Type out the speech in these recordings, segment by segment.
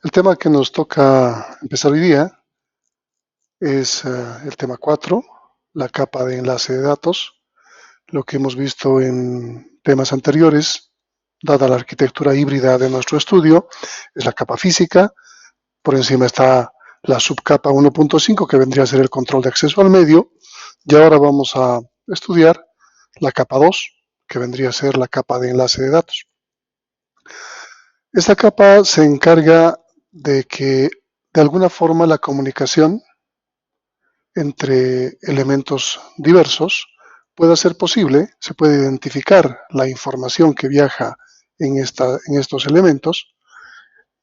El tema que nos toca empezar hoy día es el tema 4, la capa de enlace de datos. Lo que hemos visto en temas anteriores, dada la arquitectura híbrida de nuestro estudio, es la capa física. Por encima está la subcapa 1.5, que vendría a ser el control de acceso al medio. Y ahora vamos a estudiar la capa 2, que vendría a ser la capa de enlace de datos. Esta capa se encarga de que de alguna forma la comunicación entre elementos diversos pueda ser posible, se puede identificar la información que viaja en estos elementos,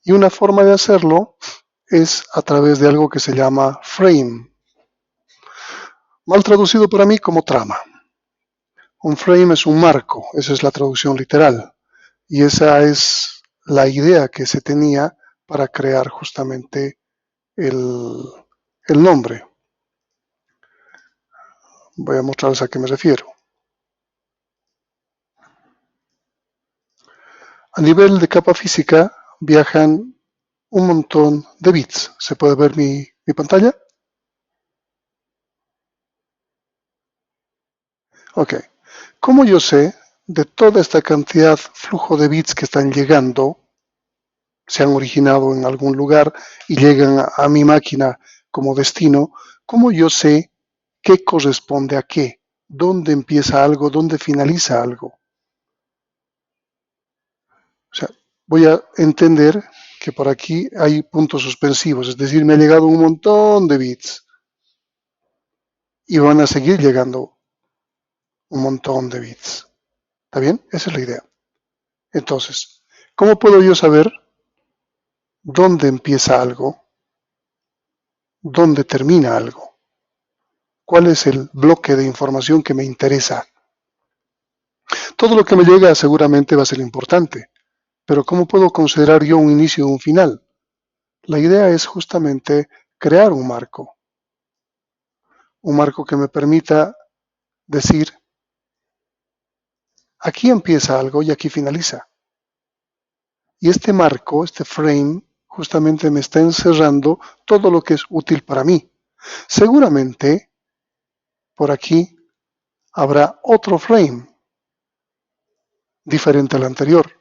y una forma de hacerlo es a través de algo que se llama frame, mal traducido para mí como trama. Un frame es un marco, esa es la traducción literal, y esa es la idea que se tenía para crear justamente el nombre. Voy a mostrarles a qué me refiero. A nivel de capa física viajan un montón de bits. ¿Se puede ver mi pantalla? Ok. ¿Cómo yo sé de toda esta cantidad, flujo de bits que están llegando, se han originado en algún lugar y llegan a mi máquina como destino? ¿Cómo yo sé qué corresponde a qué? ¿Dónde empieza algo? ¿Dónde finaliza algo? O sea, voy a entender que por aquí hay puntos suspensivos, es decir, me ha llegado un montón de bits y van a seguir llegando un montón de bits. ¿Está bien? Esa es la idea. Entonces, ¿cómo puedo yo saber dónde empieza algo, dónde termina algo? ¿Cuál es el bloque de información que me interesa? Todo lo que me llega seguramente va a ser importante, pero ¿cómo puedo considerar yo un inicio y un final? La idea es justamente crear un marco que me permita decir, aquí empieza algo y aquí finaliza. Y este marco, este frame, justamente me está encerrando todo lo que es útil para mí. Seguramente por aquí habrá otro frame diferente al anterior.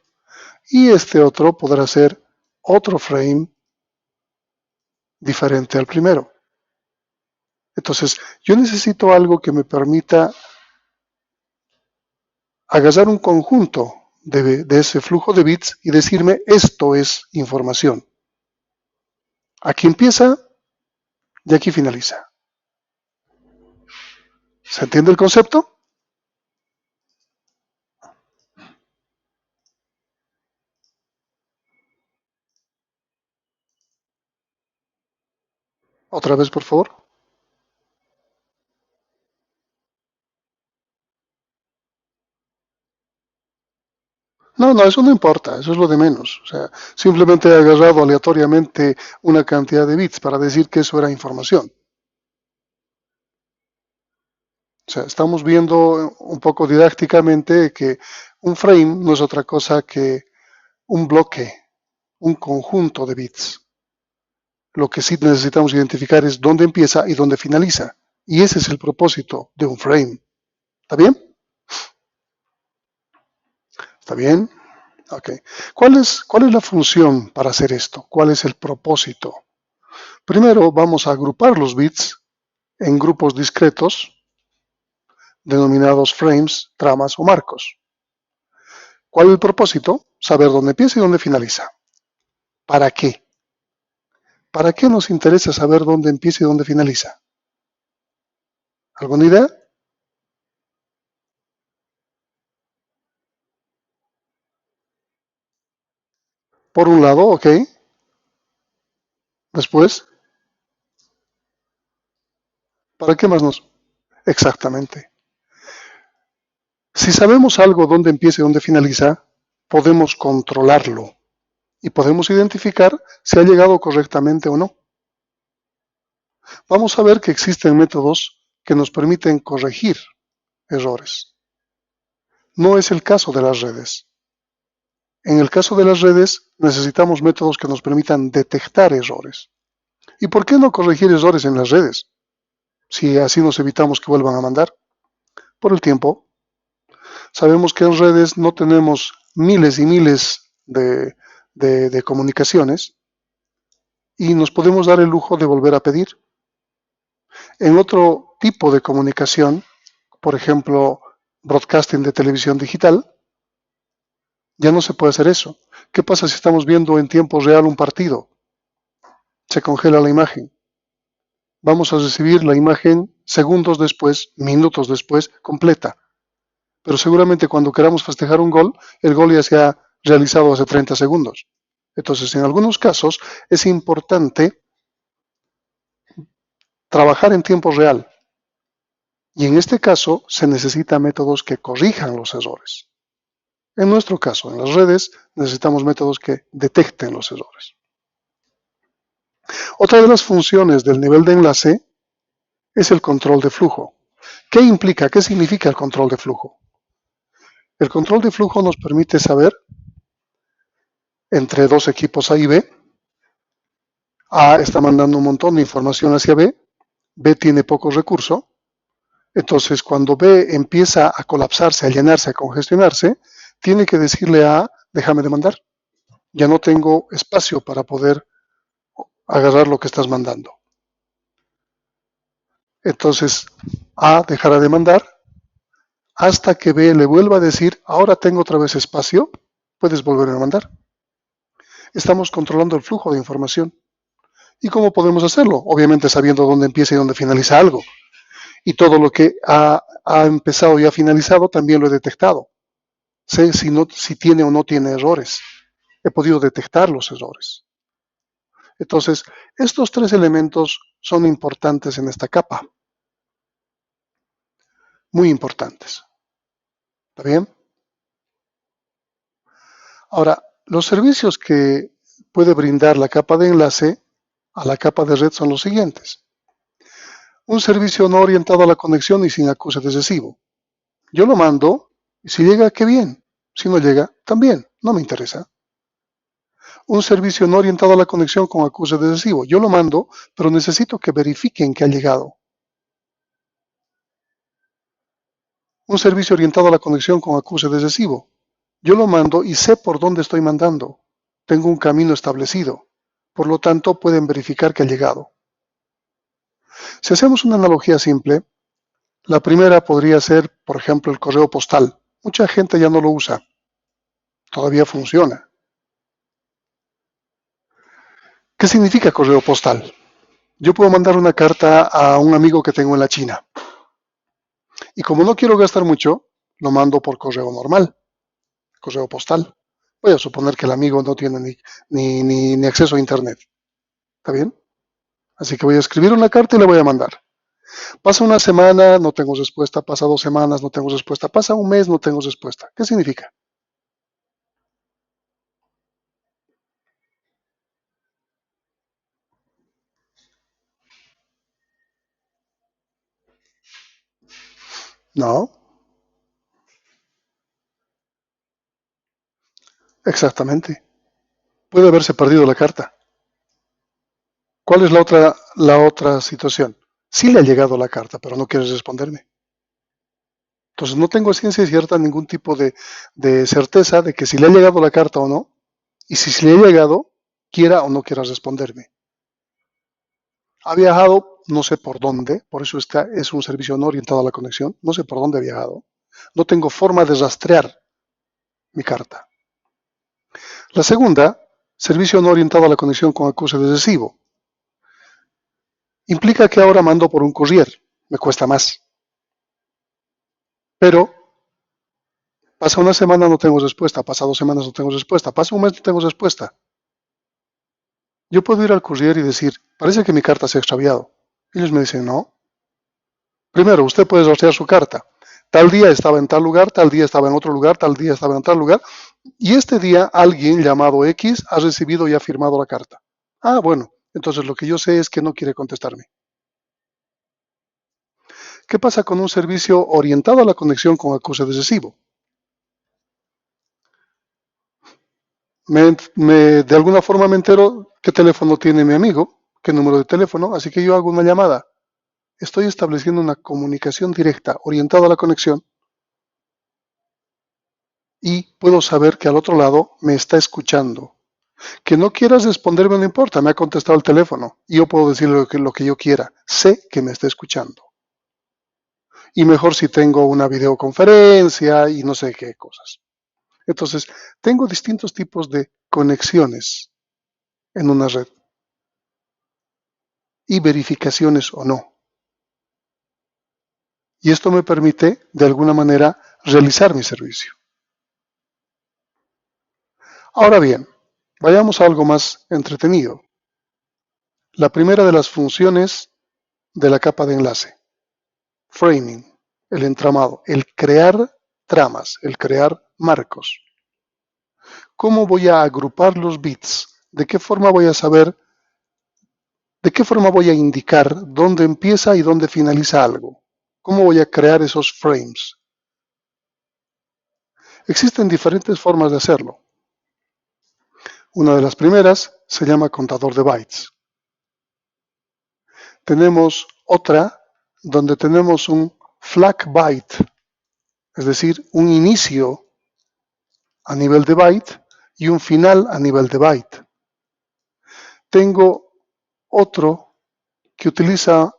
Y este otro podrá ser otro frame diferente al primero. Entonces, yo necesito algo que me permita agarrar un conjunto de ese flujo de bits y decirme, esto es información. Aquí empieza y aquí finaliza. ¿Se entiende el concepto? Otra vez, por favor. No, no, eso no importa, eso es lo de menos. O sea, simplemente he agarrado aleatoriamente una cantidad de bits para decir que eso era información. O sea, estamos viendo un poco didácticamente que un frame no es otra cosa que un bloque, un conjunto de bits. Lo que sí necesitamos identificar es dónde empieza y dónde finaliza. Y ese es el propósito de un frame. ¿Está bien? ¿Está bien? Ok. ¿Cuál es la función para hacer esto? ¿Cuál es el propósito? Primero vamos a agrupar los bits en grupos discretos denominados frames, tramas o marcos. ¿Cuál es el propósito? Saber dónde empieza y dónde finaliza. ¿Para qué? ¿Para qué nos interesa saber dónde empieza y dónde finaliza? ¿Alguna idea? Por un lado, ok. Después, ¿para qué más nos? Exactamente. Si sabemos algo dónde empieza y dónde finaliza, podemos controlarlo y podemos identificar si ha llegado correctamente o no. Vamos a ver que existen métodos que nos permiten corregir errores. No es el caso de las redes. En el caso de las redes, necesitamos métodos que nos permitan detectar errores. ¿Y por qué no corregir errores en las redes? Si así nos evitamos que vuelvan a mandar. Por el tiempo. Sabemos que en redes no tenemos miles y miles de comunicaciones y nos podemos dar el lujo de volver a pedir. En otro tipo de comunicación, por ejemplo, broadcasting de televisión digital, ya no se puede hacer eso. ¿Qué pasa si estamos viendo en tiempo real un partido? Se congela la imagen. Vamos a recibir la imagen segundos después, minutos después, completa. Pero seguramente cuando queramos festejar un gol, el gol ya se ha realizado hace 30 segundos. Entonces, en algunos casos es importante trabajar en tiempo real. Y en este caso se necesitan métodos que corrijan los errores. En nuestro caso, en las redes, necesitamos métodos que detecten los errores. Otra de las funciones del nivel de enlace es el control de flujo. ¿Qué implica? ¿Qué significa el control de flujo? El control de flujo nos permite saber entre dos equipos A y B. A está mandando un montón de información hacia B, B tiene poco recurso, entonces cuando B empieza a colapsarse, a llenarse, a congestionarse, tiene que decirle a A, déjame de mandar, ya no tengo espacio para poder agarrar lo que estás mandando. Entonces A dejará de mandar hasta que B le vuelva a decir, ahora tengo otra vez espacio, puedes volver a mandar. Estamos controlando el flujo de información. ¿Y cómo podemos hacerlo? Obviamente sabiendo dónde empieza y dónde finaliza algo. Y todo lo que ha empezado y ha finalizado también lo he detectado. Sé si tiene o no tiene errores. He podido detectar los errores. Entonces, estos tres elementos son importantes en esta capa. Muy importantes. ¿Está bien? Ahora, los servicios que puede brindar la capa de enlace a la capa de red son los siguientes. Un servicio no orientado a la conexión y sin acuse excesivo. Yo lo mando y si llega, qué bien. Si no llega, también. No me interesa. Un servicio no orientado a la conexión con acuse excesivo. Yo lo mando, pero necesito que verifiquen que ha llegado. Un servicio orientado a la conexión con acuse excesivo. Yo lo mando y sé por dónde estoy mandando. Tengo un camino establecido. Por lo tanto, pueden verificar que ha llegado. Si hacemos una analogía simple, la primera podría ser, por ejemplo, el correo postal. Mucha gente ya no lo usa. Todavía funciona. ¿Qué significa correo postal? Yo puedo mandar una carta a un amigo que tengo en la China. Y como no quiero gastar mucho, lo mando por correo normal, correo postal. Voy a suponer que el amigo no tiene ni acceso a Internet. ¿Está bien? Así que voy a escribir una carta y la voy a mandar. Pasa una semana, no tengo respuesta. Pasa 2 semanas, no tengo respuesta. Pasa un mes, no tengo respuesta. ¿Qué significa? No, exactamente. Puede haberse perdido la carta. ¿Cuál es la otra situación? Sí le ha llegado la carta, pero no quieres responderme. Entonces no tengo ciencia cierta ningún tipo de certeza de que si le ha llegado la carta o no, y si le ha llegado, quiera o no quiera responderme. Ha viajado, no sé por dónde, por eso es un servicio no orientado a la conexión, no sé por dónde ha viajado. No tengo forma de rastrear mi carta. La segunda, servicio no orientado a la conexión con acuse excesivo. Implica que ahora mando por un courier, me cuesta más. Pero pasa una semana no tengo respuesta, pasa 2 semanas no tengo respuesta, pasa un mes no tengo respuesta. Yo puedo ir al courier y decir, parece que mi carta se ha extraviado. Ellos me dicen, no. Primero, usted puede rastrear su carta. Tal día estaba en tal lugar, tal día estaba en otro lugar, tal día estaba en tal lugar. Y este día alguien llamado X ha recibido y ha firmado la carta. Ah, bueno, entonces lo que yo sé es que no quiere contestarme. ¿Qué pasa con un servicio orientado a la conexión con acuse excesivo? De alguna forma me entero qué teléfono tiene mi amigo, qué número de teléfono, así que yo hago una llamada. Estoy estableciendo una comunicación directa orientada a la conexión y puedo saber que al otro lado me está escuchando. Que no quieras responderme no importa, me ha contestado el teléfono y yo puedo decirle lo que yo quiera. Sé que me está escuchando. Y mejor si tengo una videoconferencia y no sé qué cosas. Entonces, tengo distintos tipos de conexiones en una red y verificaciones o no. Y esto me permite, de alguna manera, realizar mi servicio. Ahora bien, vayamos a algo más entretenido. La primera de las funciones de la capa de enlace, framing, el entramado, el crear tramas, el crear marcos. ¿Cómo voy a agrupar los bits? ¿De qué forma voy a saber, de qué forma voy a indicar dónde empieza y dónde finaliza algo? ¿Cómo voy a crear esos frames? Existen diferentes formas de hacerlo. Una de las primeras se llama contador de bytes. Tenemos otra donde tenemos un flag byte, es decir, un inicio a nivel de byte y un final a nivel de byte. Tengo otro que utiliza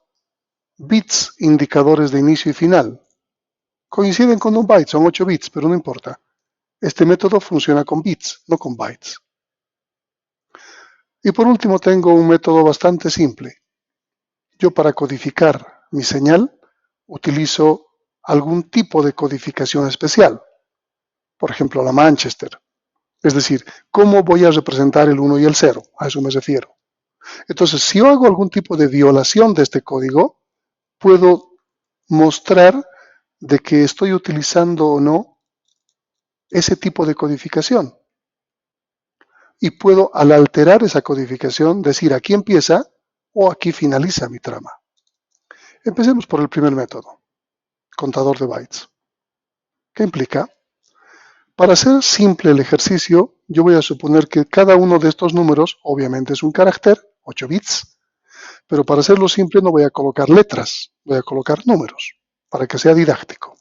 bits indicadores de inicio y final. Coinciden con un byte, son 8 bits, pero no importa. Este método funciona con bits, no con bytes. Y por último tengo un método bastante simple. Yo para codificar mi señal utilizo algún tipo de codificación especial. Por ejemplo, la Manchester. Es decir, ¿cómo voy a representar el 1 y el 0? A eso me refiero. Entonces, si yo hago algún tipo de violación de este código, puedo mostrar de que estoy utilizando o no ese tipo de codificación. Y puedo, al alterar esa codificación, decir aquí empieza o aquí finaliza mi trama. Empecemos por el primer método, contador de bytes. ¿Qué implica? Para hacer simple el ejercicio, yo voy a suponer que cada uno de estos números, obviamente es un carácter, 8 bits, pero para hacerlo simple no voy a colocar letras, voy a colocar números, para que sea didáctico.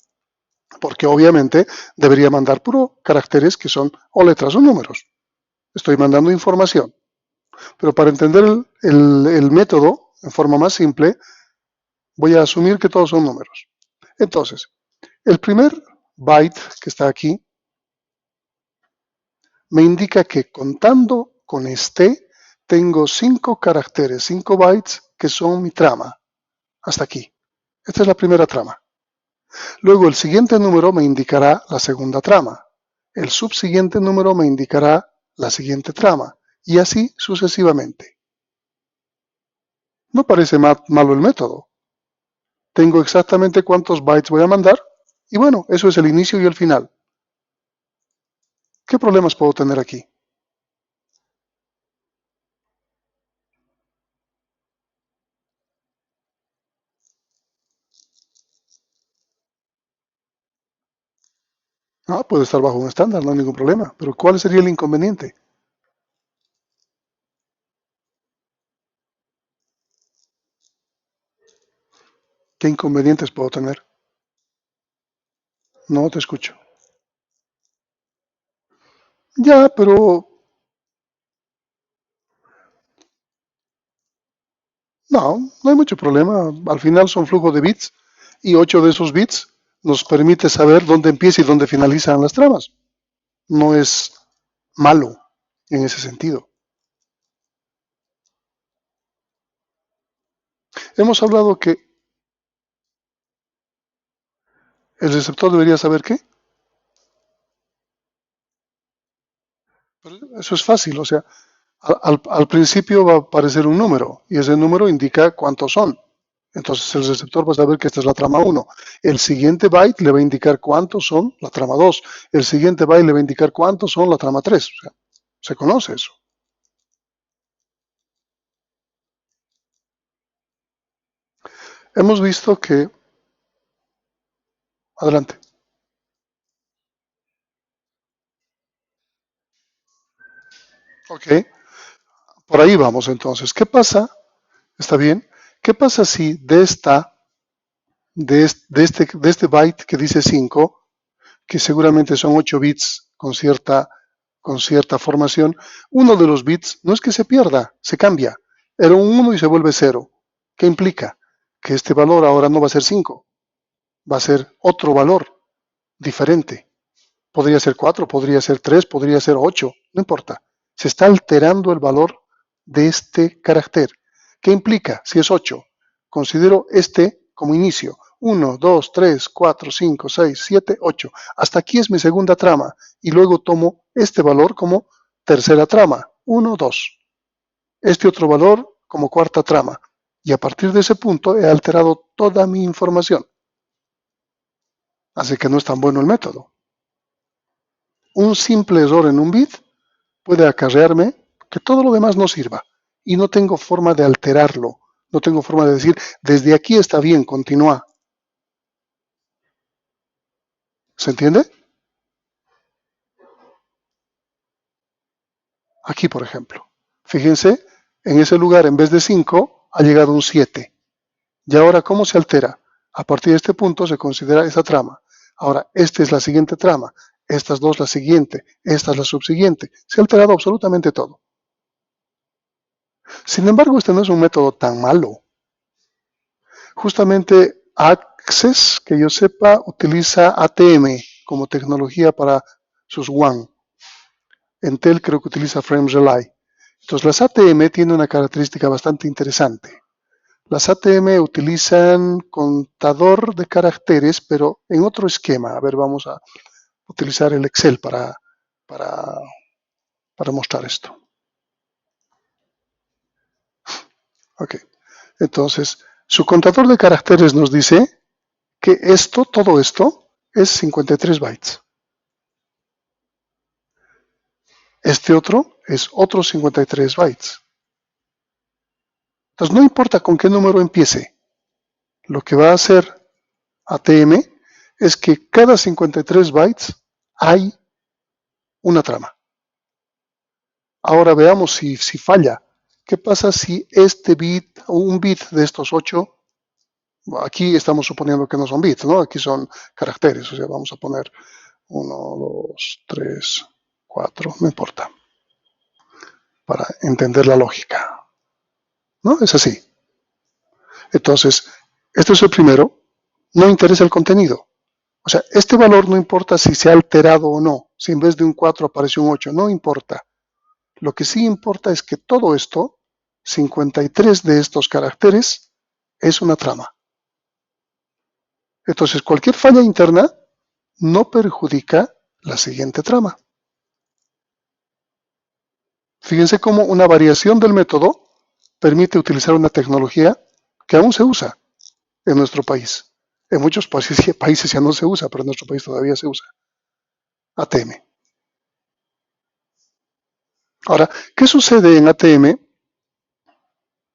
Porque obviamente debería mandar puro caracteres que son o letras o números. Estoy mandando información. Pero para entender el método en forma más simple, voy a asumir que todos son números. Entonces, el primer byte que está aquí me indica que contando con este, tengo 5 caracteres, 5 bytes que son mi trama. Hasta aquí. Esta es la primera trama. Luego el siguiente número me indicará la segunda trama. El subsiguiente número me indicará la siguiente trama. Y así sucesivamente. No parece malo el método. Tengo exactamente cuántos bytes voy a mandar. Y bueno, eso es el inicio y el final. ¿Qué problemas puedo tener aquí? Ah, puede estar bajo un estándar, no hay ningún problema. Pero ¿cuál sería el inconveniente? ¿Qué inconvenientes puedo tener? No te escucho. Ya, pero no, no hay mucho problema. Al final son flujos de bits y 8 de esos bits nos permite saber dónde empieza y dónde finalizan las tramas. No es malo en ese sentido. Hemos hablado que el receptor debería saber qué. Pero eso es fácil, o sea, al principio va a aparecer un número y ese número indica cuántos son. Entonces el receptor va a saber que esta es la trama 1. El siguiente byte le va a indicar cuántos son la trama 2. El siguiente byte le va a indicar cuántos son la trama 3. O sea, se conoce eso. Hemos visto que... Adelante. Ok, por ahí vamos entonces. ¿Qué pasa? ¿Está bien? ¿Qué pasa si de este byte que dice 5, que seguramente son 8 bits con cierta formación, uno de los bits no es que se pierda, se cambia. Era un 1 y se vuelve 0. ¿Qué implica? Que este valor ahora no va a ser 5, va a ser otro valor diferente. Podría ser 4, podría ser 3, podría ser 8, no importa. Se está alterando el valor de este carácter. ¿Qué implica? Si es 8, considero este como inicio. 1, 2, 3, 4, 5, 6, 7, 8. Hasta aquí es mi segunda trama y luego tomo este valor como tercera trama. 1, 2. Este otro valor como cuarta trama. Y a partir de ese punto he alterado toda mi información. Así que no es tan bueno el método. Un simple error en un bit puede acarrearme que todo lo demás no sirva y no tengo forma de alterarlo, no tengo forma de decir, desde aquí está bien, continúa. ¿Se entiende? Aquí, por ejemplo. Fíjense, en ese lugar en vez de 5 ha llegado un 7. ¿Y ahora cómo se altera? A partir de este punto se considera esa trama. Ahora, esta es la siguiente trama, estas dos la siguiente, esta es la subsiguiente. Se ha alterado absolutamente todo. Sin embargo, este no es un método tan malo. Justamente Access, que yo sepa, utiliza ATM como tecnología para sus WAN. Intel creo que utiliza Frame Relay. Entonces las ATM tienen una característica bastante interesante. Las ATM utilizan contador de caracteres, pero en otro esquema. A ver, vamos a utilizar el Excel para, para mostrar esto. Ok. Entonces, su contador de caracteres nos dice que todo esto, es 53 bytes. Este otro es otros 53 bytes. Entonces, no importa con qué número empiece, lo que va a hacer ATM es que cada 53 bytes hay una trama. Ahora veamos si falla. ¿Qué pasa si este bit, un bit de estos 8, aquí estamos suponiendo que no son bits, ¿no? Aquí son caracteres, o sea, vamos a poner 1, 2, 3, 4, no importa, para entender la lógica, ¿no? Es así. Entonces, esto es el primero, no interesa el contenido. O sea, este valor no importa si se ha alterado o no, si en vez de un 4 aparece un 8, no importa. Lo que sí importa es que todo esto, 53 de estos caracteres, es una trama. Entonces, cualquier falla interna no perjudica la siguiente trama. Fíjense cómo una variación del método permite utilizar una tecnología que aún se usa en nuestro país. En muchos países ya no se usa, pero en nuestro país todavía se usa. ATM. Ahora, ¿qué sucede en ATM?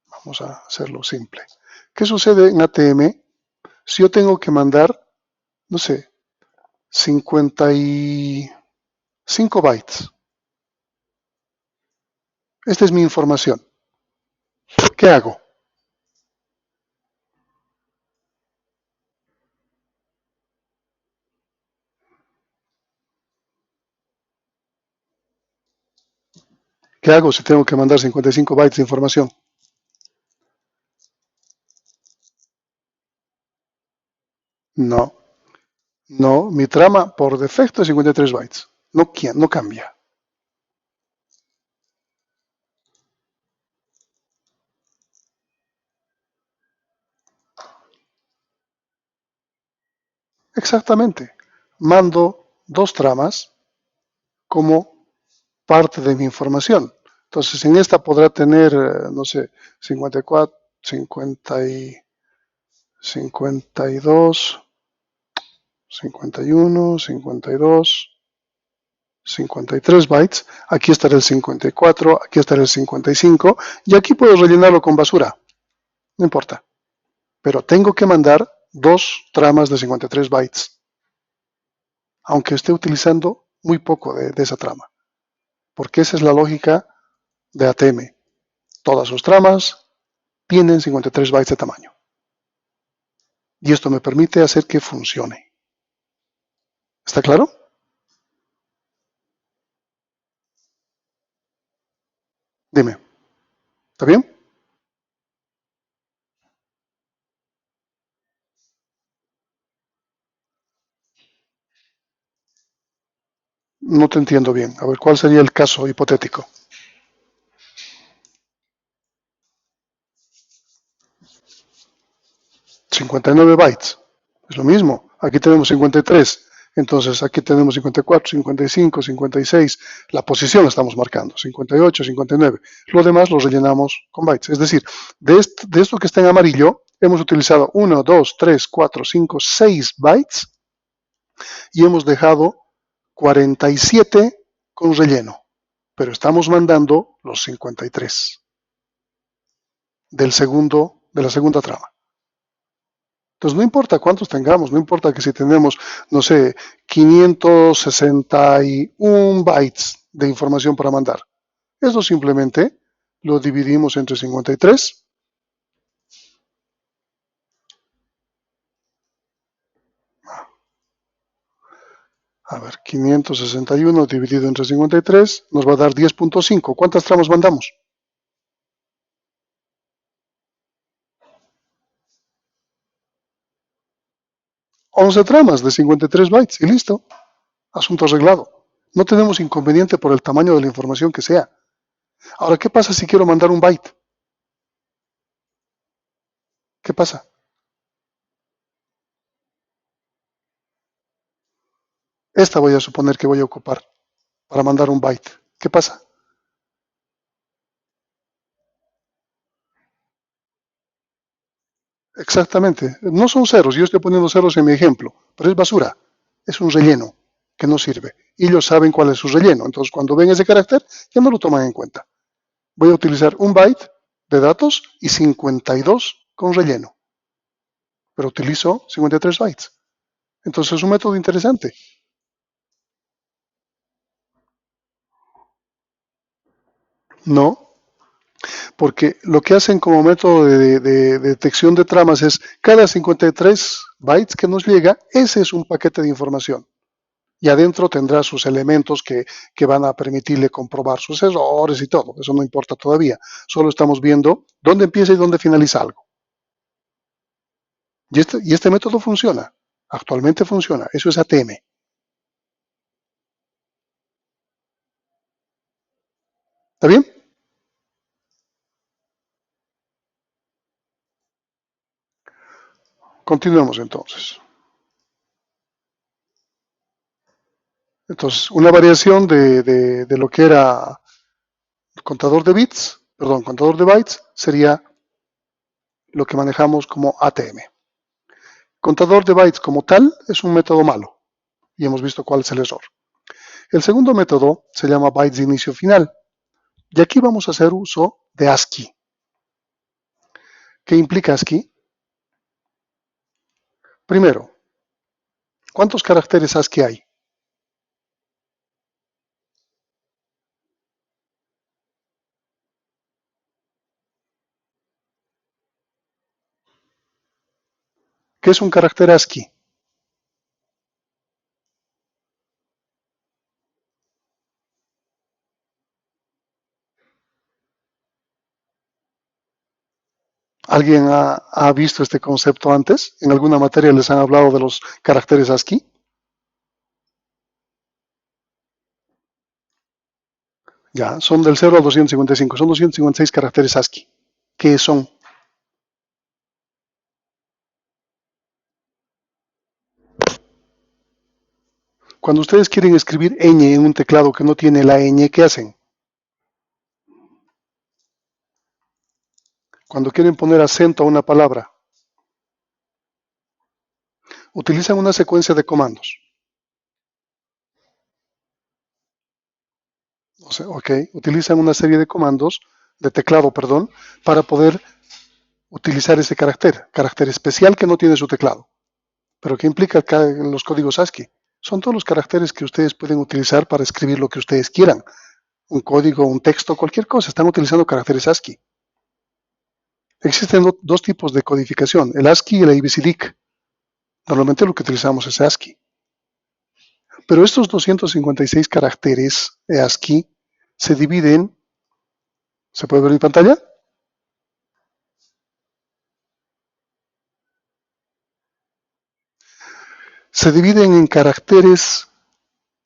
Vamos a hacerlo simple. ¿Qué sucede en ATM si yo tengo que mandar, no sé, 55 bytes? Esta es mi información. ¿Qué hago? ¿Qué hago si tengo que mandar 55 bytes de información? No, no, mi trama por defecto es 53 bytes. No cambia. Exactamente. Mando dos tramas como parte de mi información. Entonces, en esta podrá tener, no sé, 54, 50 y 52, 51, 52, 53 bytes. Aquí estará el 54, aquí estará el 55 y aquí puedo rellenarlo con basura. No importa. Pero tengo que mandar dos tramas de 53 bytes, aunque esté utilizando muy poco de esa trama. Porque esa es la lógica de ATM. Todas sus tramas tienen 53 bytes de tamaño. Y esto me permite hacer que funcione. ¿Está claro? Dime. ¿Está bien? No te entiendo bien. A ver, ¿cuál sería el caso hipotético? 59 bytes. Es lo mismo. Aquí tenemos 53. Entonces aquí tenemos 54, 55, 56. La posición estamos marcando. 58, 59. Lo demás lo rellenamos con bytes. Es decir, de esto que está en amarillo, hemos utilizado 1, 2, 3, 4, 5, 6 bytes y hemos dejado 47 con relleno. Pero estamos mandando los 53 de la segunda trama. Entonces, no importa cuántos tengamos, no importa que si tenemos, no sé, 561 bytes de información para mandar. Eso simplemente lo dividimos entre 53. A ver, 561 dividido entre 53 nos va a dar 10.5. ¿Cuántas tramas mandamos? 11 tramas de 53 bytes y listo. Asunto arreglado. No tenemos inconveniente por el tamaño de la información que sea. Ahora, ¿qué pasa si quiero mandar un byte? ¿Qué pasa? Esta voy a suponer que voy a ocupar para mandar un byte. ¿Qué pasa? Exactamente. No son ceros, yo estoy poniendo ceros en mi ejemplo, pero es basura. Es un relleno que no sirve. Y ellos saben cuál es su relleno. Entonces, cuando ven ese carácter, ya no lo toman en cuenta. Voy a utilizar un byte de datos y 52 con relleno. Pero utilizo 53 bytes. Entonces, es un método interesante. No, porque lo que hacen como método de detección de tramas es cada 53 bytes que nos llega, ese es un paquete de información. Y adentro tendrá sus elementos que van a permitirle comprobar sus errores y todo. Eso no importa todavía. Solo estamos viendo dónde empieza y dónde finaliza algo. Y este método funciona. Actualmente funciona. Eso es ATM. ¿Está bien? Continuemos entonces. Entonces, una variación de lo que era contador de bits, perdón, contador de bytes, sería lo que manejamos como ATM. Contador de bytes como tal es un método malo y hemos visto cuál es el error. El segundo método se llama bytes de inicio final y aquí vamos a hacer uso de ASCII. ¿Qué implica ASCII? Primero, ¿cuántos caracteres ASCII hay? ¿Qué es un carácter ASCII? ¿Alguien ha visto este concepto antes? ¿En alguna materia les han hablado de los caracteres ASCII? Ya, son del 0 al 255, son 256 caracteres ASCII. ¿Qué son? Cuando ustedes quieren escribir ñ en un teclado que no tiene la ñ, ¿qué hacen? Cuando quieren poner acento a una palabra, utilizan una secuencia de comandos. O sea, utilizan una serie de comandos, de teclado, perdón, para poder utilizar ese carácter especial que no tiene su teclado. Pero ¿qué implica los códigos ASCII? Son todos los caracteres que ustedes pueden utilizar para escribir lo que ustedes quieran. un código, un texto, cualquier cosa, están utilizando caracteres ASCII. Existen dos tipos de codificación, el ASCII y el ABCDIC. Normalmente lo que utilizamos es ASCII. Pero estos 256 caracteres ASCII se dividen, ¿se puede ver mi pantalla? Se dividen en caracteres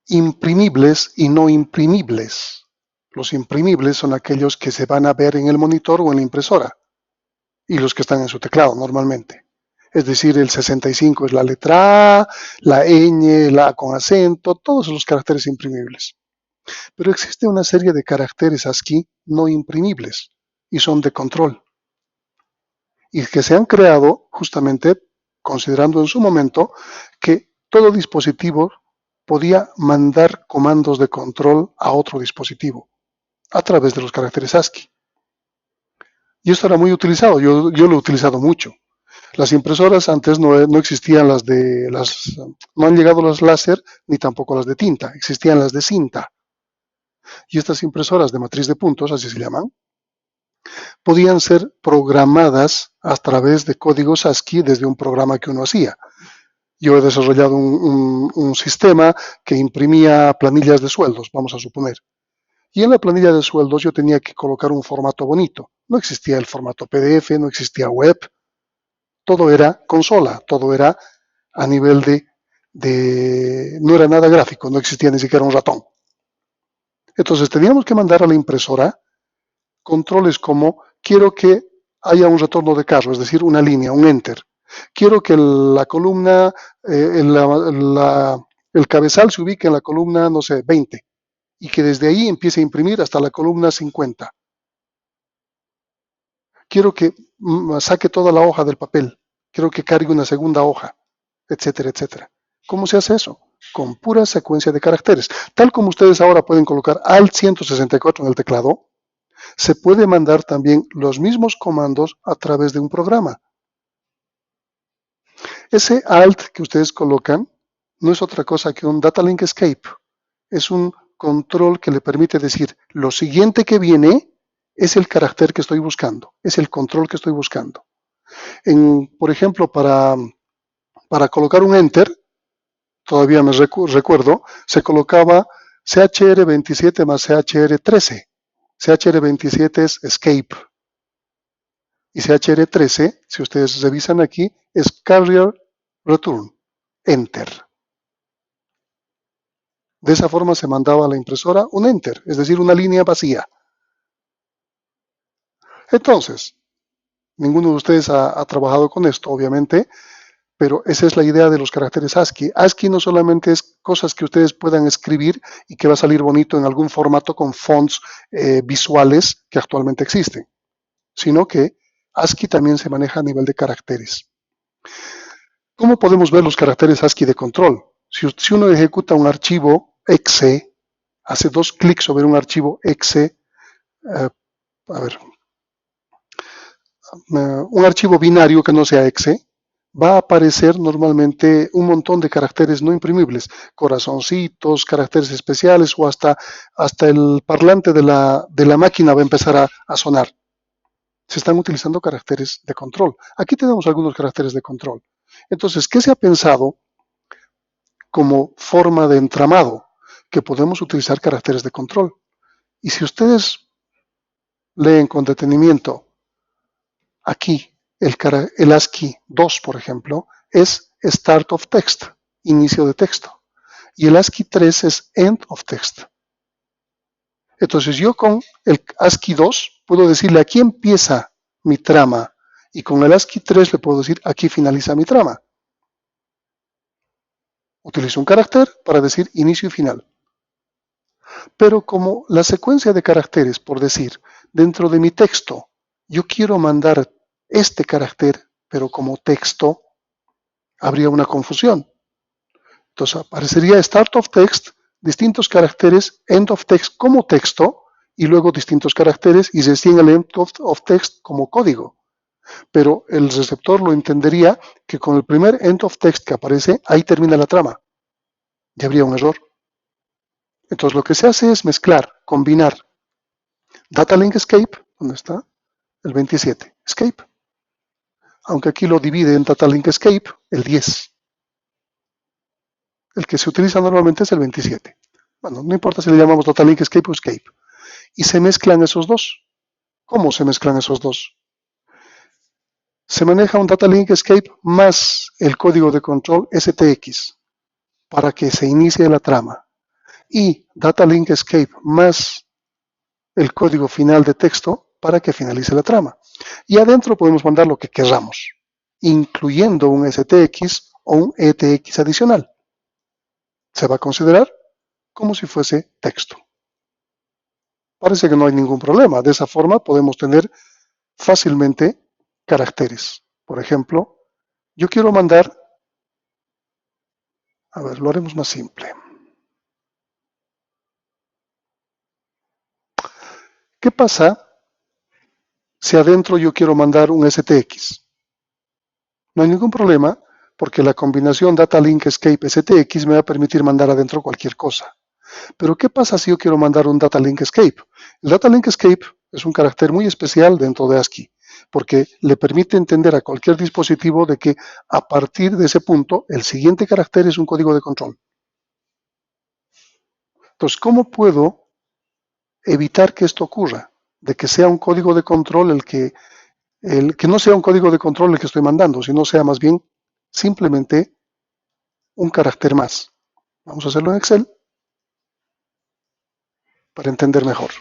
imprimibles y no imprimibles. Los imprimibles son aquellos que se van a ver en el monitor o en la impresora y los que están en su teclado normalmente. Es decir, el 65 es la letra A, la ñ, la A con acento, todos los caracteres imprimibles. Pero existe una serie de caracteres ASCII no imprimibles y son de control y que se han creado justamente considerando en su momento que todo dispositivo podía mandar comandos de control a otro dispositivo a través de los caracteres ASCII. Y esto era muy utilizado, yo lo he utilizado mucho. Las impresoras antes no existían no han llegado las láser ni tampoco las de tinta, existían las de cinta. Y estas impresoras de matriz de puntos, así se llaman, podían ser programadas a través de códigos ASCII desde un programa que uno hacía. Yo he desarrollado un sistema que imprimía planillas de sueldos, vamos a suponer. Y en la planilla de sueldos yo tenía que colocar un formato bonito. No existía el formato PDF, no existía web. Todo era consola, todo era a nivel no era nada gráfico, no existía ni siquiera un ratón. Entonces teníamos que mandar a la impresora controles como quiero que haya un retorno de carro, es decir, una línea, un enter. Quiero que la columna, el cabezal se ubique en la columna, no sé, 20 y que desde ahí empiece a imprimir hasta la columna 50. Quiero que saque toda la hoja del papel, quiero que cargue una segunda hoja, etcétera, etcétera. ¿Cómo se hace eso? Con pura secuencia de caracteres. Tal como ustedes ahora pueden colocar Alt 164 en el teclado, se puede mandar también los mismos comandos a través de un programa. Ese Alt que ustedes colocan no es otra cosa que un Data Link Escape. Es un control que le permite decir, lo siguiente que viene es el carácter que estoy buscando, es el control que estoy buscando. Por ejemplo, para colocar un Enter, todavía me recuerdo, se colocaba CHR27 más CHR13. CHR27 es Escape. Y CHR13, si ustedes revisan aquí, es Carrier Return, Enter. De esa forma se mandaba a la impresora un Enter, es decir, una línea vacía. Entonces, ninguno de ustedes ha trabajado con esto, obviamente, pero esa es la idea de los caracteres ASCII. ASCII no solamente es cosas que ustedes puedan escribir y que va a salir bonito en algún formato con fonts visuales que actualmente existen, sino que ASCII también se maneja a nivel de caracteres. ¿Cómo podemos ver los caracteres ASCII de control? Si uno ejecuta un archivo exe, hace dos clics sobre un archivo exe, un archivo binario que no sea exe, va a aparecer normalmente un montón de caracteres no imprimibles, corazoncitos, caracteres especiales o hasta el parlante de la máquina va a empezar a sonar. Se están utilizando caracteres de control. Aquí tenemos algunos caracteres de control. Entonces, ¿qué se ha pensado como forma de entramado? Que podemos utilizar caracteres de control. Y si ustedes leen con detenimiento aquí, el ASCII 2, por ejemplo, es Start of Text, inicio de texto. Y el ASCII 3 es End of Text. Entonces yo con el ASCII 2 puedo decirle aquí empieza mi trama y con el ASCII 3 le puedo decir aquí finaliza mi trama. Utilizo un carácter para decir inicio y final. Pero como la secuencia de caracteres, por decir, dentro de mi texto, yo quiero mandar este carácter, pero como texto, habría una confusión. Entonces aparecería Start of Text, distintos caracteres, End of Text como texto, y luego distintos caracteres y recién el End of Text como código. Pero el receptor lo entendería que con el primer End of Text que aparece, ahí termina la trama. Y habría un error. Entonces lo que se hace es mezclar, combinar data link escape, ¿dónde está? El 27, escape. Aunque aquí lo divide en data link escape, el 10. El que se utiliza normalmente es el 27. Bueno, no importa si le llamamos data link escape o escape. Y se mezclan esos dos. ¿Cómo se mezclan esos dos? Se maneja un data link escape más el código de control STX para que se inicie la trama. Y data link escape más el código final de texto para que finalice la trama. Y adentro podemos mandar lo que queramos, incluyendo un STX o un ETX adicional. Se va a considerar como si fuese texto. Parece que no hay ningún problema. De esa forma podemos tener fácilmente caracteres. Por ejemplo, yo quiero mandar, a ver, lo haremos más simple. ¿Qué pasa si adentro yo quiero mandar un STX? No hay ningún problema porque la combinación Data Link Escape STX me va a permitir mandar adentro cualquier cosa. Pero ¿qué pasa si yo quiero mandar un Data Link Escape? El Data Link Escape es un carácter muy especial dentro de ASCII porque le permite entender a cualquier dispositivo de que a partir de ese punto el siguiente carácter es un código de control. Entonces, ¿cómo puedo evitar que esto ocurra? De que sea un código de control el que no sea un código de control el que estoy mandando, sino sea más bien simplemente un carácter más. Vamos a hacerlo en Excel para entender mejor.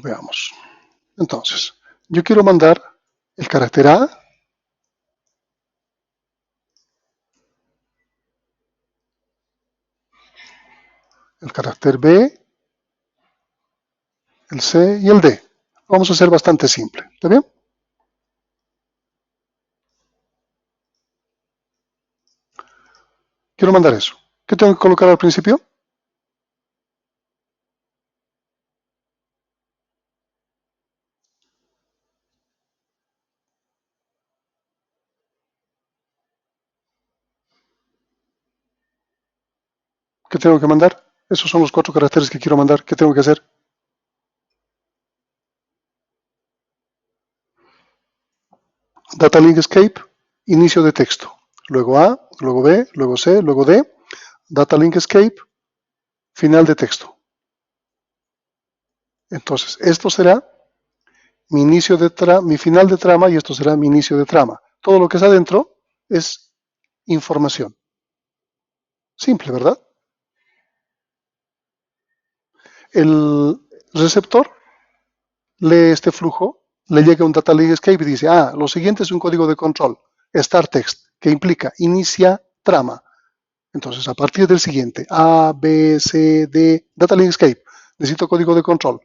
Veamos. Entonces, yo quiero mandar el carácter A, el carácter B, el C y el D. Vamos a hacer bastante simple. ¿Está bien? Quiero mandar eso. ¿Qué tengo que colocar al principio? ¿Qué tengo que mandar? Esos son los 4 caracteres que quiero mandar. ¿Qué tengo que hacer? Data Link Escape, inicio de texto. Luego A, luego B, luego C, luego D. Data Link Escape, final de texto. Entonces, esto será mi final de trama y esto será mi inicio de trama. Todo lo que está adentro es información. Simple, ¿verdad? El receptor lee este flujo, le llega un data link escape y dice, lo siguiente es un código de control, start text, que implica inicia trama. Entonces, a partir del siguiente, A, B, C, D, data link escape, necesito código de control.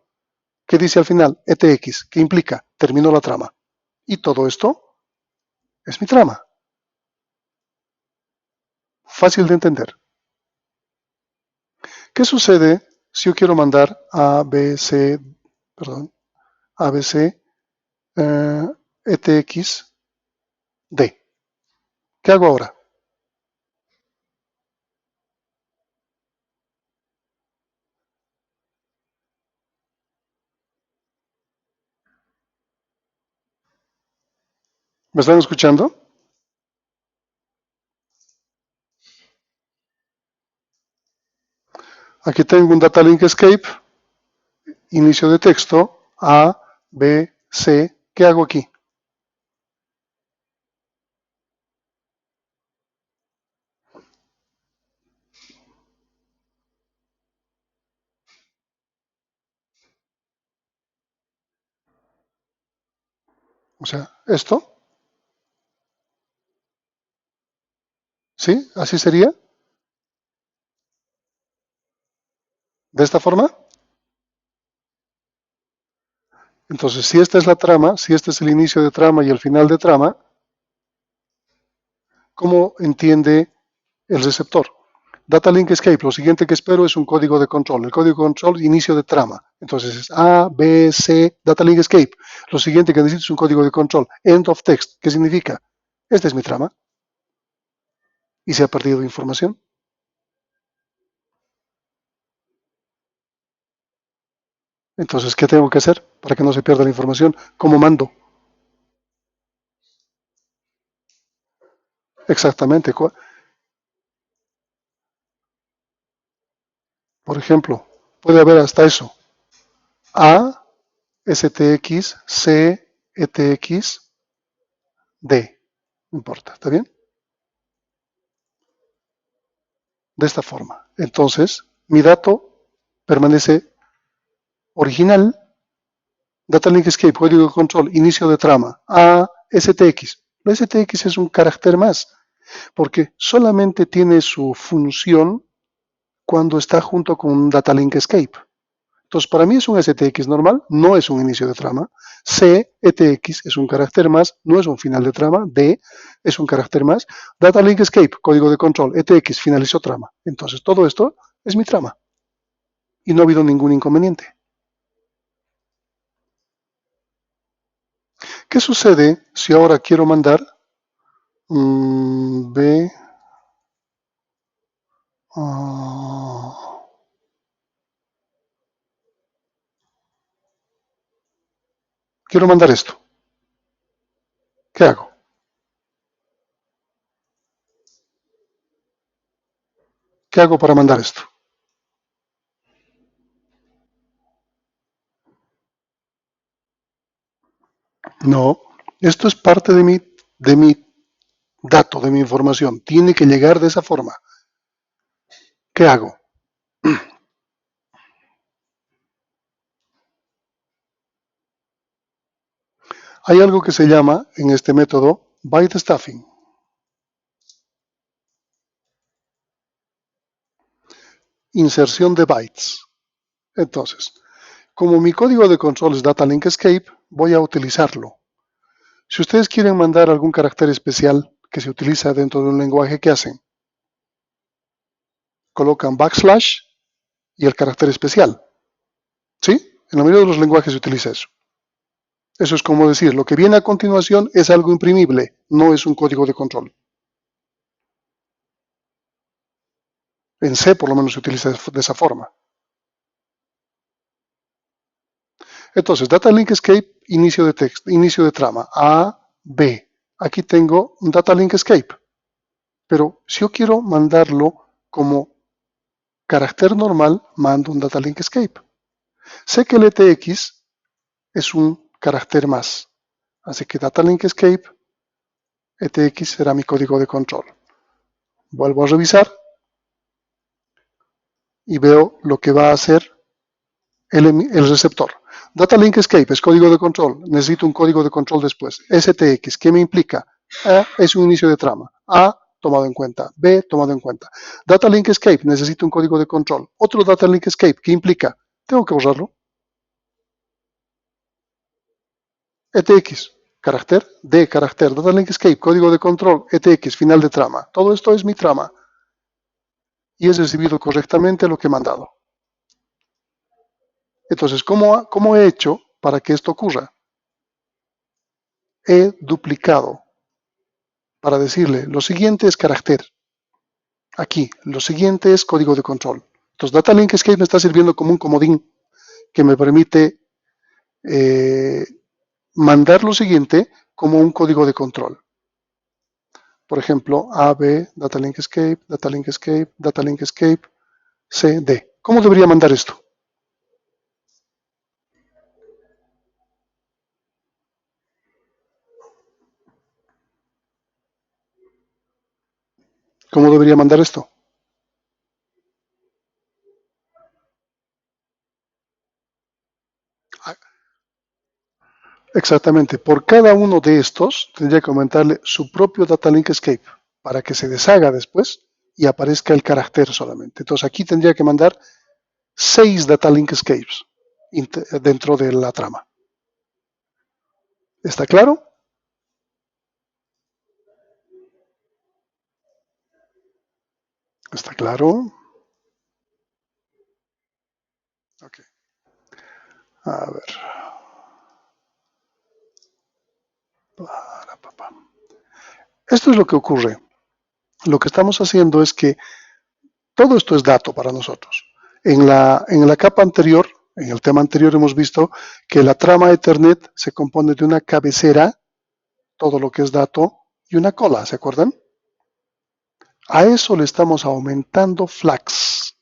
¿Qué dice al final? ETX, que implica termino la trama. Y todo esto es mi trama. Fácil de entender. ¿Qué sucede si yo quiero mandar ABC, ETX, D? ¿Qué hago ahora? ¿Me están escuchando? Aquí tengo un data link escape, inicio de texto, A, B, C. ¿Qué hago aquí? O sea, esto, ¿sí? Así sería. De esta forma. Entonces, si esta es la trama, si este es el inicio de trama y el final de trama, ¿cómo entiende el receptor? Data Link Escape, lo siguiente que espero es un código de control. El código de control, inicio de trama. Entonces es A, B, C, Data Link Escape. Lo siguiente que necesito es un código de control. End of text. ¿Qué significa? Esta es mi trama. y se ha perdido información. Entonces, ¿qué tengo que hacer para que no se pierda la información? ¿Cómo mando? Exactamente. Por ejemplo, puede haber hasta eso. A, STX, C, ETX, D. No importa, ¿está bien? De esta forma. Entonces, mi dato permanece original. Data Link Escape, código de control, inicio de trama. A, STX. La STX es un carácter más, porque solamente tiene su función cuando está junto con un Data Link Escape. Entonces, para mí es un STX normal, no es un inicio de trama. C, ETX es un carácter más, no es un final de trama. D es un carácter más. Data Link Escape, código de control, ETX, finalizó trama. Entonces, todo esto es mi trama y no ha habido ningún inconveniente. ¿Qué sucede si ahora quiero mandar B? Quiero mandar esto. ¿Qué hago? ¿Qué hago para mandar esto? No, esto es parte de mi dato, de mi información. Tiene que llegar de esa forma. ¿Qué hago? Hay algo que se llama en este método byte stuffing. Inserción de bytes. Entonces, como mi código de control es Data Link Escape, voy a utilizarlo. Si ustedes quieren mandar algún carácter especial que se utiliza dentro de un lenguaje, ¿qué hacen? Colocan backslash y el carácter especial. ¿Sí? En la mayoría de los lenguajes se utiliza eso. Eso es como decir, lo que viene a continuación es algo imprimible, no es un código de control. En C por lo menos se utiliza de esa forma. Entonces, Data Link Escape, inicio de texto, inicio de trama, A, B. Aquí tengo un Data Link Escape. Pero si yo quiero mandarlo como carácter normal, mando un Data Link Escape. Sé que el ETX es un carácter más. Así que Data Link Escape, ETX será mi código de control. Vuelvo a revisar y veo lo que va a hacer el receptor. Data Link Escape es código de control. Necesito un código de control después. STX, ¿qué me implica? A es un inicio de trama. A tomado en cuenta. B tomado en cuenta. Data Link Escape, necesito un código de control. Otro Data Link Escape, ¿qué implica? Tengo que borrarlo. ETX, carácter. D, carácter. Data Link Escape, código de control. ETX, final de trama. Todo esto es mi trama. Y he recibido correctamente lo que he mandado. Entonces, ¿cómo he hecho para que esto ocurra? He duplicado para decirle, lo siguiente es carácter. Aquí, lo siguiente es código de control. Entonces, Data Link Escape me está sirviendo como un comodín que me permite eh, mandar lo siguiente como un código de control. Por ejemplo, A, B, Data Link Escape, Data Link Escape, Data Link Escape, C, D. ¿Cómo debería mandar esto? ¿Cómo debería mandar esto? Exactamente, por cada uno de estos tendría que aumentarle su propio Data Link Escape para que se deshaga después y aparezca el carácter solamente. Entonces aquí tendría que mandar 6 Data Link Escapes dentro de la trama. ¿Está claro? ¿Está claro? Ok. A ver. Esto es lo que ocurre. Lo que estamos haciendo es que todo esto es dato para nosotros. En la capa anterior, en el tema anterior, hemos visto que la trama Ethernet se compone de una cabecera, todo lo que es dato, y una cola, ¿se acuerdan? A eso le estamos aumentando flags,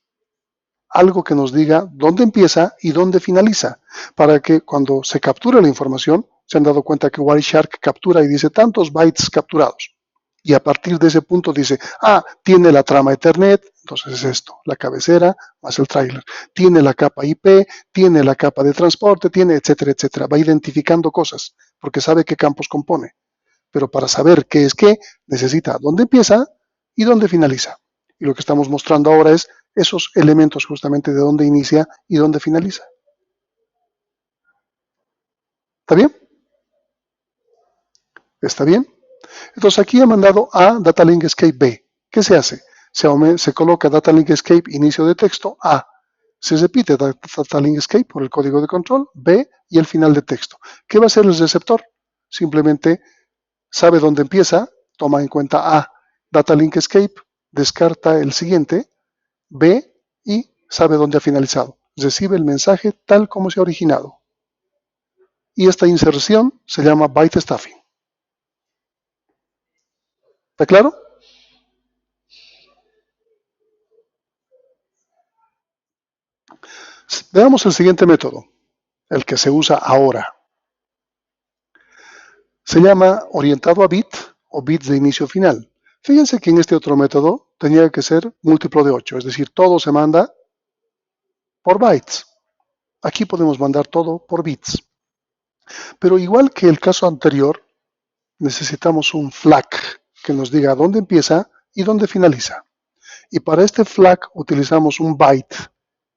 algo que nos diga dónde empieza y dónde finaliza, para que cuando se capture la información, se han dado cuenta que Wireshark captura y dice tantos bytes capturados. Y a partir de ese punto dice, tiene la trama Ethernet, entonces es esto, la cabecera más el trailer. Tiene la capa IP, tiene la capa de transporte, tiene etcétera, etcétera. Va identificando cosas, porque sabe qué campos compone. Pero para saber qué es qué, necesita dónde empieza y dónde finaliza. Y lo que estamos mostrando ahora es esos elementos justamente de dónde inicia y dónde finaliza. ¿Está bien? ¿Está bien? Entonces aquí he mandado a Data Link Escape B. ¿Qué se hace? Se coloca Data Link Escape inicio de texto A. Se repite Data Link Escape por el código de control B y el final de texto. ¿Qué va a hacer el receptor? Simplemente sabe dónde empieza, toma en cuenta A. Data Link Escape descarta el siguiente, B, y sabe dónde ha finalizado. Recibe el mensaje tal como se ha originado. Y esta inserción se llama byte stuffing. ¿Está claro? Veamos el siguiente método, el que se usa ahora. Se llama orientado a bit o bits de inicio final. Fíjense que en este otro método tenía que ser múltiplo de 8, es decir, todo se manda por bytes. Aquí podemos mandar todo por bits. Pero igual que el caso anterior, necesitamos un flag que nos diga dónde empieza y dónde finaliza. Y para este flag utilizamos un byte,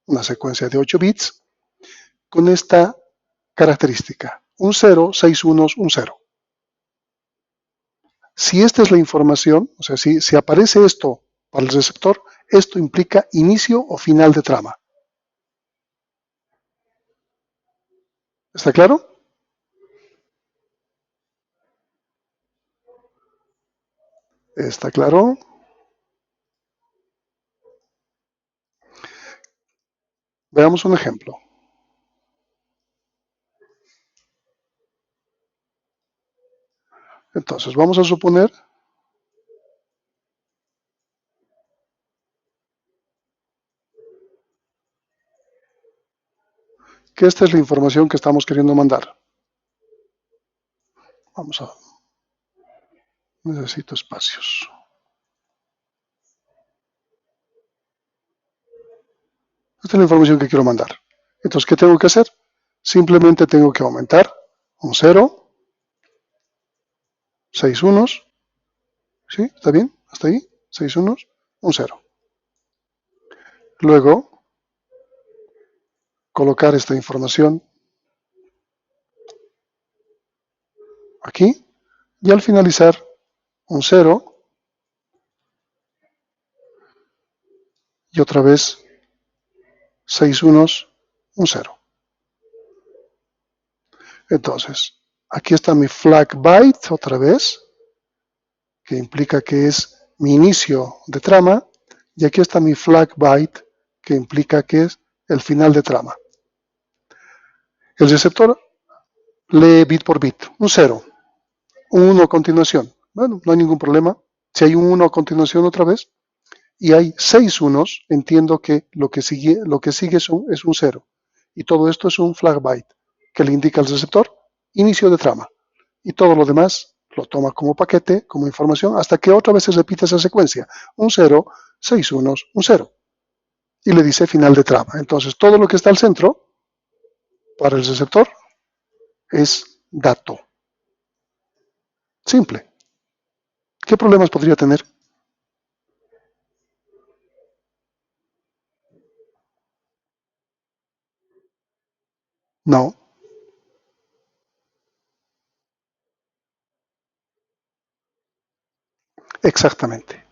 una secuencia de 8 bits, con esta característica, un 0, 6 unos, un 0. Si esta es la información, o sea, si aparece esto para el receptor, esto implica inicio o final de trama. ¿Está claro? ¿Está claro? Veamos un ejemplo. Entonces, vamos a suponer que esta es la información que estamos queriendo mandar. Vamos a... Necesito espacios. Esta es la información que quiero mandar. Entonces, ¿qué tengo que hacer? Simplemente tengo que aumentar un 0, 6 unos, ¿sí? ¿Está bien? ¿Hasta ahí? 6 unos, un 0. Luego, colocar esta información aquí y al finalizar un 0 y otra vez 6 unos, un 0. Entonces, aquí está mi flag byte otra vez, que implica que es mi inicio de trama, y aquí está mi flag byte, que implica que es el final de trama. El receptor lee bit por bit, un 0, un 1 a continuación. Bueno, no hay ningún problema. Si hay un 1 a continuación otra vez, y hay 6 unos, entiendo que lo que sigue es un 0. Y todo esto es un flag byte, que le indica al receptor inicio de trama. Y todo lo demás lo toma como paquete, como información, hasta que otra vez se repite esa secuencia. Un 0, 6 unos, un 0. Y le dice final de trama. Entonces, todo lo que está al centro, para el receptor, es dato. Simple. ¿Qué problemas podría tener? No. Exactamente.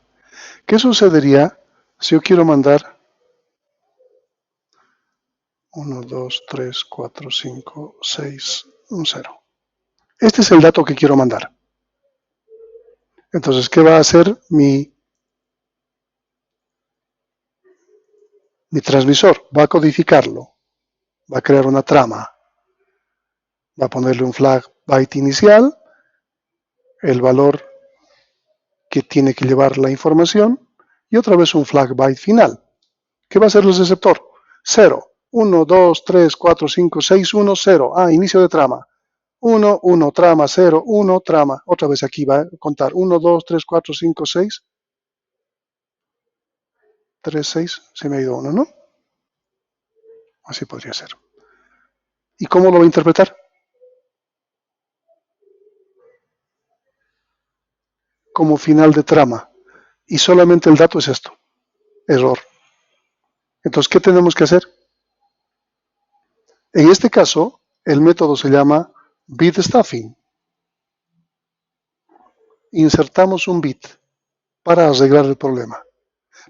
¿Qué sucedería si yo quiero mandar 1, 2, 3, 4, 5, 6, un 0? Este es el dato que quiero mandar. Entonces, ¿qué va a hacer mi Mi transmisor va a codificarlo, va a crear una trama, va a ponerle un flag byte inicial, el valor que tiene que llevar la información y otra vez un flag byte final. ¿Qué va a hacer el receptor? 0, 1, 2, 3, 4, 5, 6, 1, 0. Ah, inicio de trama. 1, 1, trama, 0, 1, trama. Otra vez aquí va a contar 1, 2, 3, 4, 5, 6. 3, 6, se me ha ido uno, ¿no? Así podría ser. ¿Y cómo lo va a interpretar? Como final de trama. Y solamente el dato es esto. Error. Entonces, ¿qué tenemos que hacer? En este caso, el método se llama bit stuffing. Insertamos un bit para arreglar el problema.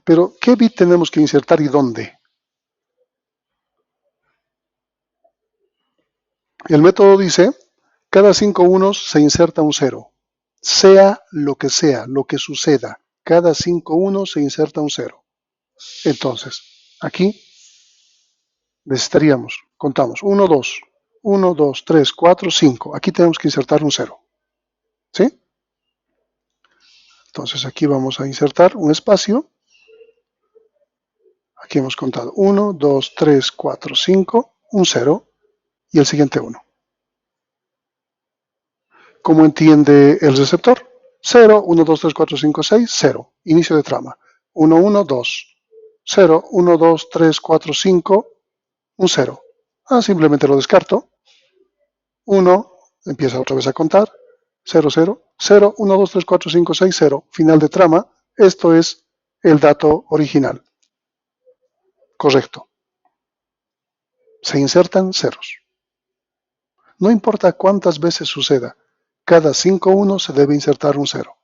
Pero, ¿qué bit tenemos que insertar y dónde? El método dice, cada 5 unos se inserta un 0. Sea, lo que suceda, cada 5 unos se inserta un 0. Entonces, aquí necesitaríamos, contamos, 1, 2, 1, 2, 3, 4, 5. Aquí tenemos que insertar un 0. ¿Sí? Entonces aquí vamos a insertar un espacio. Aquí hemos contado 1, 2, 3, 4, 5, un 0 y el siguiente 1. ¿Cómo entiende el receptor? 0, 1, 2, 3, 4, 5, 6, 0. Inicio de trama. 1, 1, 2. 0, 1, 2, 3, 4, 5, un 0. Ah, simplemente lo descarto. 1, empieza otra vez a contar. 0, 0, 0, 1, 2, 3, 4, 5, 6, 0. Final de trama. Esto es el dato original. Correcto. Se insertan ceros. No importa cuántas veces suceda, cada 5 unos se debe insertar un 0.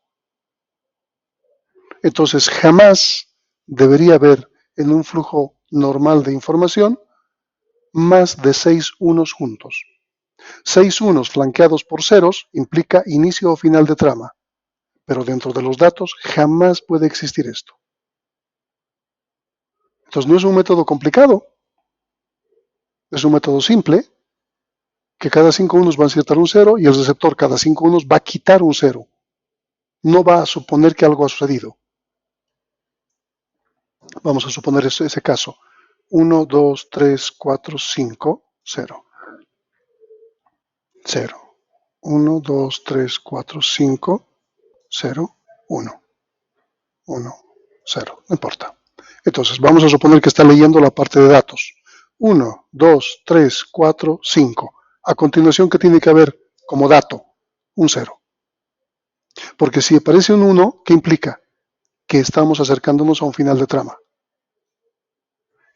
Entonces jamás debería haber en un flujo normal de información más de 6 unos juntos. 6 unos flanqueados por ceros implica inicio o final de trama, pero dentro de los datos jamás puede existir esto. Entonces no es un método complicado, es un método simple, que cada 5 unos va a insertar un 0 y el receptor cada 5 unos va a quitar un 0. No va a suponer que algo ha sucedido. Vamos a suponer ese caso. 1, 2, 3, 4, 5, 0. 0. 1, 2, 3, 4, 5, 0, 1. 1, 0. No importa. Entonces, vamos a suponer que está leyendo la parte de datos. 1, 2, 3, 4, 5. A continuación, ¿qué tiene que haber como dato? Un 0. Porque si aparece un 1, ¿qué implica? Que estamos acercándonos a un final de trama.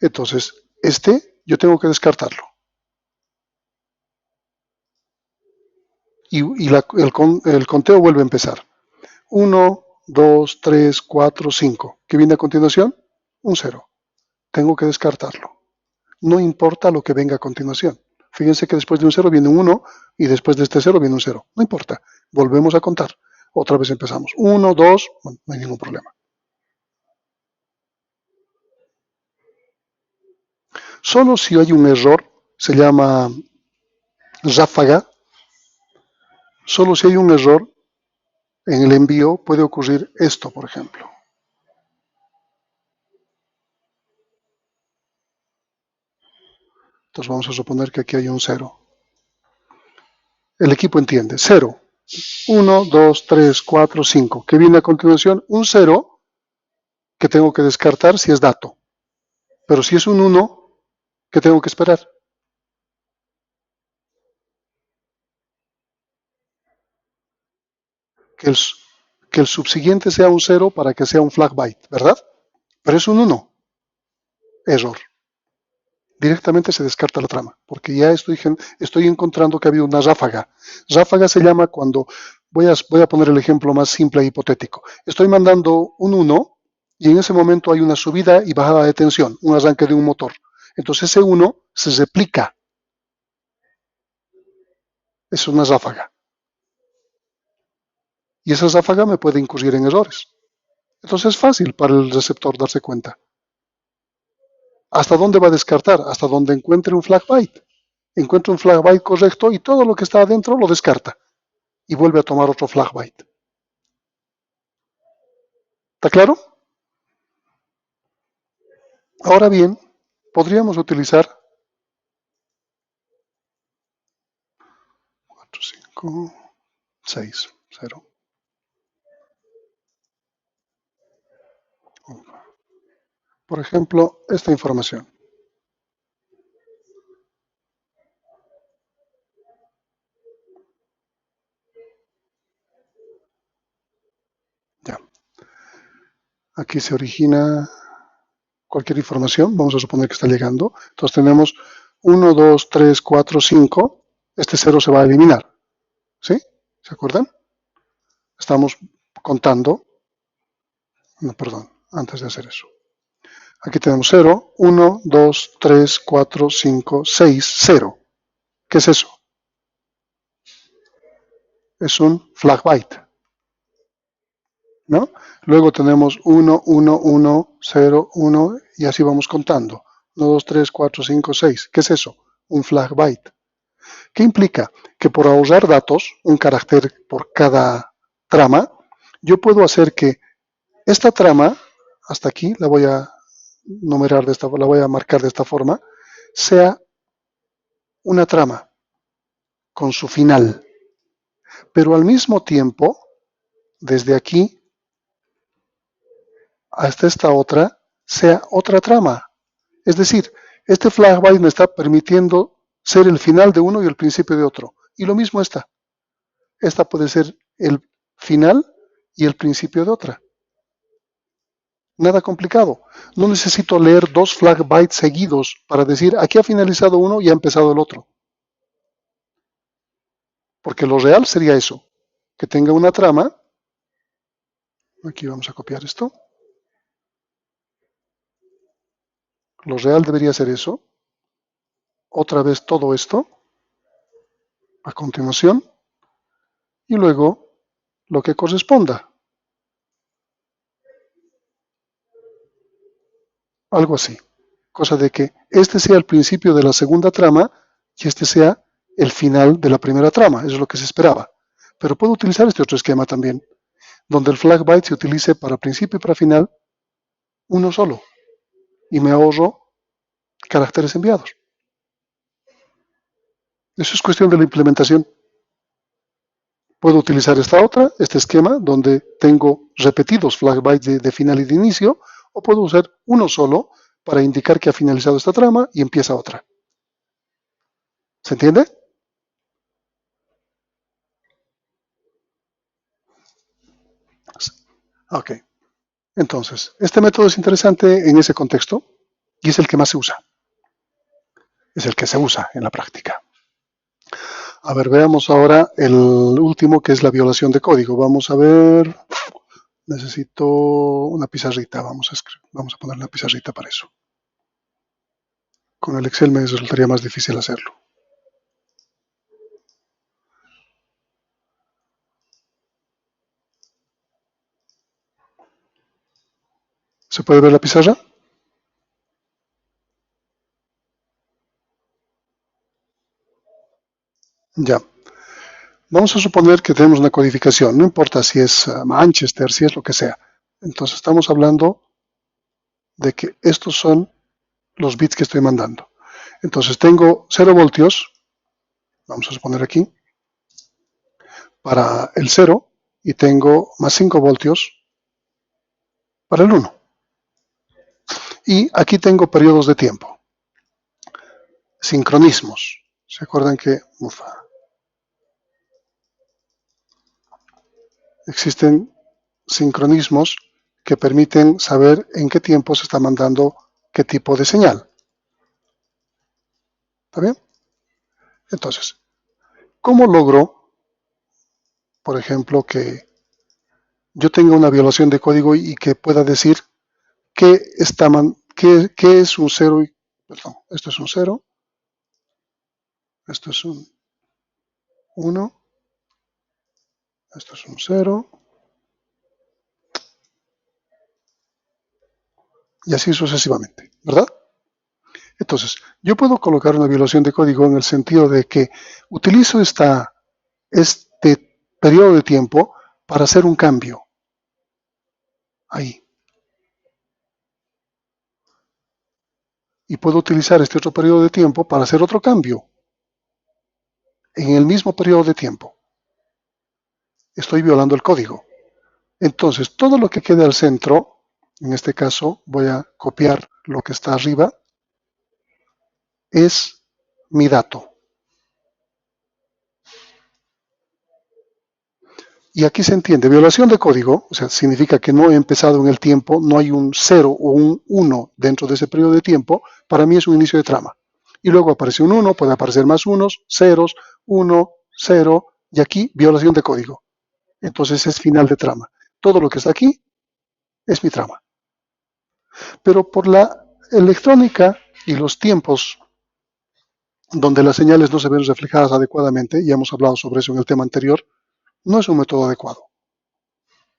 Entonces, yo tengo que descartarlo. Y el conteo vuelve a empezar. 1, 2, 3, 4, 5. ¿Qué viene a continuación? Un 0. Tengo que descartarlo. No importa lo que venga a continuación. Fíjense que después de un 0 viene un 1 y después de este 0 viene un 0. No importa. Volvemos a contar. Otra vez empezamos. 1, 2, bueno, no hay ningún problema. Solo si hay un error, se llama ráfaga. Solo si hay un error en el envío puede ocurrir esto, por ejemplo. Entonces vamos a suponer que aquí hay un 0. El equipo entiende. 0. 1, 2, 3, 4, 5. ¿Qué viene a continuación? Un 0 que tengo que descartar si es dato. Pero si es un 1, ¿qué tengo que esperar? Que el subsiguiente sea un 0 para que sea un flag byte, ¿verdad? Pero es un 1. Error. Directamente se descarta la trama, porque ya estoy encontrando que ha habido una ráfaga. Ráfaga se llama cuando, voy a poner el ejemplo más simple e hipotético. Estoy mandando un 1 y en ese momento hay una subida y bajada de tensión, un arranque de un motor. Entonces ese 1 se replica. Es una ráfaga. Y esa ráfaga me puede incurrir en errores. Entonces es fácil para el receptor darse cuenta. ¿Hasta dónde va a descartar? Hasta donde encuentre un flag byte. Encuentra un flag byte correcto y todo lo que está adentro lo descarta y vuelve a tomar otro flag byte. ¿Está claro? Ahora bien, podríamos utilizar 4, 5, 6, 0. Por ejemplo, esta información. Ya. Aquí se origina cualquier información. Vamos a suponer que está llegando. Entonces tenemos 1, 2, 3, 4, 5. Este 0 se va a eliminar. ¿Sí? ¿Se acuerdan? Estamos contando. No, perdón, antes de hacer eso. Aquí tenemos 0, 1, 2, 3, 4, 5, 6, 0. ¿Qué es eso? Es un flag byte, ¿no? Luego tenemos 1, 1, 1, 0, 1 y así vamos contando. 1, 2, 3, 4, 5, 6. ¿Qué es eso? Un flag byte. ¿Qué implica? Que por ahorrar datos, un carácter por cada trama, yo puedo hacer que esta trama, hasta aquí, la voy a numerar la voy a marcar de esta forma, sea una trama con su final. Pero al mismo tiempo, desde aquí hasta esta otra, sea otra trama. Es decir, este flag byte me está permitiendo ser el final de uno y el principio de otro. Y lo mismo esta. Esta puede ser el final y el principio de otra. Nada complicado. No necesito leer dos flag bytes seguidos para decir aquí ha finalizado uno y ha empezado el otro. Porque lo real sería eso, que tenga una trama. Aquí vamos a copiar esto. Lo real debería ser eso. Otra vez todo esto a continuación y luego lo que corresponda. Algo así. Cosa de que este sea el principio de la segunda trama y este sea el final de la primera trama. Eso es lo que se esperaba. Pero puedo utilizar este otro esquema también, donde el flag byte se utilice para principio y para final uno solo. Y me ahorro caracteres enviados. Eso es cuestión de la implementación. Puedo utilizar esta otra, este esquema, donde tengo repetidos flag bytes de final y de inicio, o puedo usar uno solo para indicar que ha finalizado esta trama y empieza otra. ¿Se entiende? Ok. Entonces, este método es interesante en ese contexto y es el que más se usa. Es el que se usa en la práctica. A ver, veamos ahora el último, que es la violación de código. Vamos a ver. Necesito una pizarrita. Vamos a poner una pizarrita para eso. Con el Excel me resultaría más difícil hacerlo. ¿Se puede ver la pizarra? Ya. Vamos a suponer que tenemos una codificación. No importa si es Manchester, si es lo que sea. Entonces estamos hablando de que estos son los bits que estoy mandando. Entonces tengo 0 voltios, vamos a suponer aquí, para el 0 y tengo más 5 voltios para el 1. Y aquí tengo periodos de tiempo, sincronismos. ¿Se acuerdan que existen sincronismos que permiten saber en qué tiempo se está mandando qué tipo de señal? ¿Está bien? Entonces, ¿cómo logro, por ejemplo, que yo tenga una violación de código y que pueda decir qué es un 0? Perdón, esto es un 0, esto es un 1, esto es un 0, y así sucesivamente, ¿verdad? Entonces, yo puedo colocar una violación de código en el sentido de que utilizo este periodo de tiempo para hacer un cambio. Ahí. Y puedo utilizar este otro periodo de tiempo para hacer otro cambio en el mismo periodo de tiempo. Estoy violando el código. Entonces, todo lo que quede al centro, en este caso voy a copiar lo que está arriba, es mi dato. Y aquí se entiende, violación de código, o sea, significa que no he empezado en el tiempo, no hay un 0 o un 1 dentro de ese periodo de tiempo, para mí es un inicio de trama. Y luego aparece un 1, puede aparecer más unos, ceros, 1, 0, y aquí violación de código. Entonces es final de trama. Todo lo que está aquí es mi trama. Pero por la electrónica y los tiempos donde las señales no se ven reflejadas adecuadamente, ya hemos hablado sobre eso en el tema anterior, no es un método adecuado.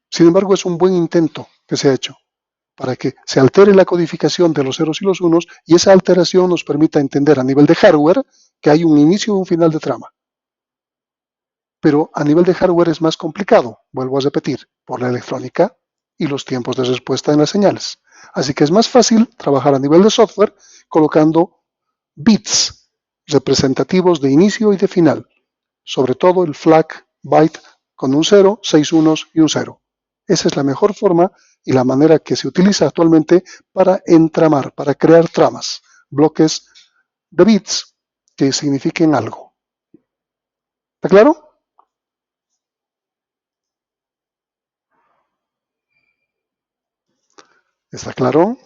Sin embargo, es un buen intento que se ha hecho para que se altere la codificación de los ceros y los unos y esa alteración nos permita entender a nivel de hardware que hay un inicio y un final de trama. Pero a nivel de hardware es más complicado, vuelvo a repetir, por la electrónica y los tiempos de respuesta en las señales. Así que es más fácil trabajar a nivel de software colocando bits representativos de inicio y de final, sobre todo el flag byte con un 0, 6 unos y un 0. Esa es la mejor forma y la manera que se utiliza actualmente para entramar, para crear tramas, bloques de bits que signifiquen algo. ¿Está claro? ¿Está claro?